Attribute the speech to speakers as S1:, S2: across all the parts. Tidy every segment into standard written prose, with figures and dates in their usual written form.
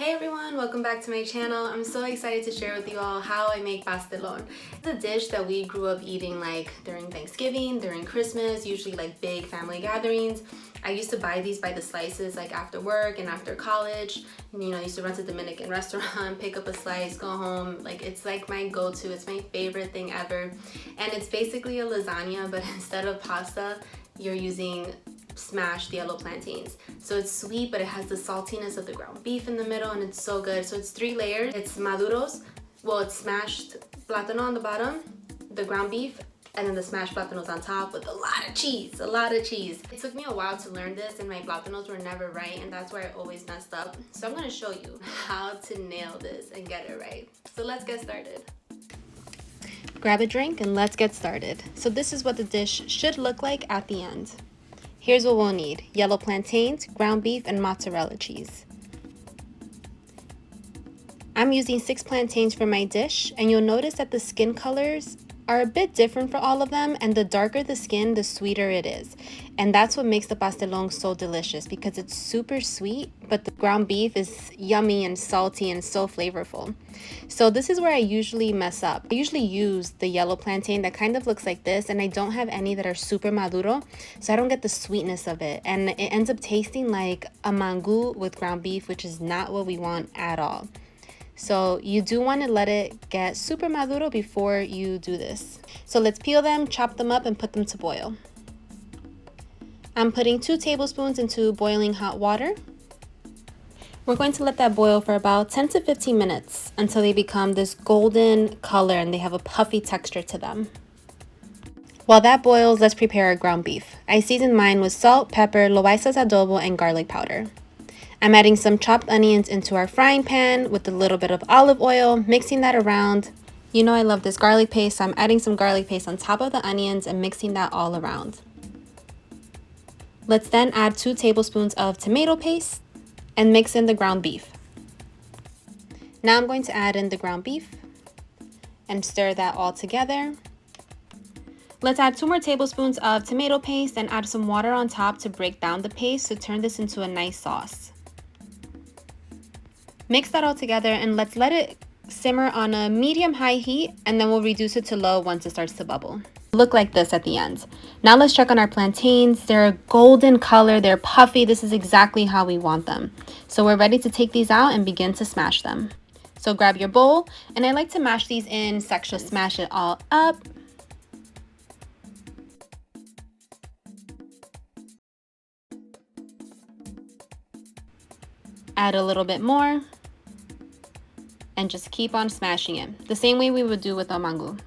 S1: Hey everyone, welcome back to my channel. I'm so excited to share with you all how I make pastelón. It's a dish that we grew up eating like during Thanksgiving, during Christmas, usually like big family gatherings. I used to buy these by the slices like after work and after college. And, I used to run to a Dominican restaurant, pick up a slice, go home. Like it's like my go-to, it's my favorite thing ever. And it's basically a lasagna, but instead of pasta, you're using smashed yellow plantains. So it's sweet, but it has the saltiness of the ground beef in the middle, and it's so good. So it's 3 layers. It's maduros, well, it's smashed plátano on the bottom, the ground beef, and then the smashed plátanos on top with a lot of cheese. It took me a while to learn this, and my plátanos were never right, and that's where I always messed up. So I'm gonna show you how to nail this and get it right. So let's get started. Grab a drink and let's get started. So this is what the dish should look like at the end. Here's what we'll need: yellow plantains, ground beef, and mozzarella cheese. I'm using 6 plantains for my dish, and you'll notice that the skin colors are a bit different for all of them, and the darker the skin, the sweeter it is. And that's what makes the pastelón so delicious, because it's super sweet, but the ground beef is yummy and salty and so flavorful. So this is where I usually mess up. I usually use the yellow plantain that kind of looks like this, and I don't have any that are super maduro, so I don't get the sweetness of it, and it ends up tasting like a mangú with ground beef, which is not what we want at all. So you do want to let it get super maduro before you do this. So let's peel them, chop them up, and put them to boil. I'm putting 2 tablespoons into boiling hot water. We're going to let that boil for about 10 to 15 minutes until they become this golden color and they have a puffy texture to them. While that boils, let's prepare our ground beef. I seasoned mine with salt, pepper, loaisa's adobo, and garlic powder. I'm adding some chopped onions into our frying pan with a little bit of olive oil, mixing that around. You know I love this garlic paste, so I'm adding some garlic paste on top of the onions and mixing that all around. Let's then add 2 tablespoons of tomato paste and mix in the ground beef. Now I'm going to add in the ground beef and stir that all together. Let's add 2 more tablespoons of tomato paste and add some water on top to break down the paste to turn this into a nice sauce. Mix that all together and let's let it simmer on a medium-high heat, and then we'll reduce it to low once it starts to bubble. Look like this at the end. Now let's check on our plantains. They're a golden color, they're puffy. This is exactly how we want them. So we're ready to take these out and begin to smash them. So grab your bowl, and I like to mash these in sections. Smash it all up. Add a little bit more. And just keep on smashing it, the same way we would do with a mangú.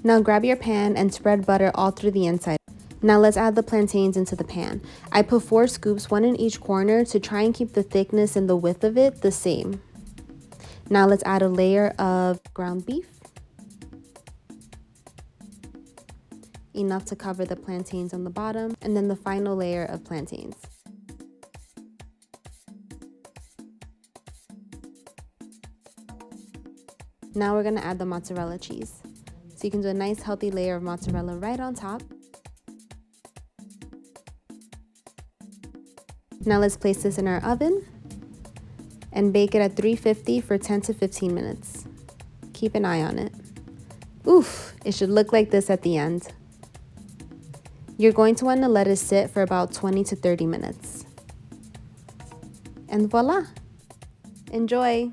S1: Now grab your pan and spread butter all through the inside. Now let's add the plantains into the pan. I put 4 scoops, 1 in each corner, to try and keep the thickness and the width of it the same. Now let's add a layer of ground beef, enough to cover the plantains on the bottom, and then the final layer of plantains. Now we're going to add the mozzarella cheese. So you can do a nice healthy layer of mozzarella right on top. Now let's place this in our oven and bake it at 350 for 10 to 15 minutes. Keep an eye on it. Oof, it should look like this at the end. You're going to want to let it sit for about 20 to 30 minutes. And voila! Enjoy!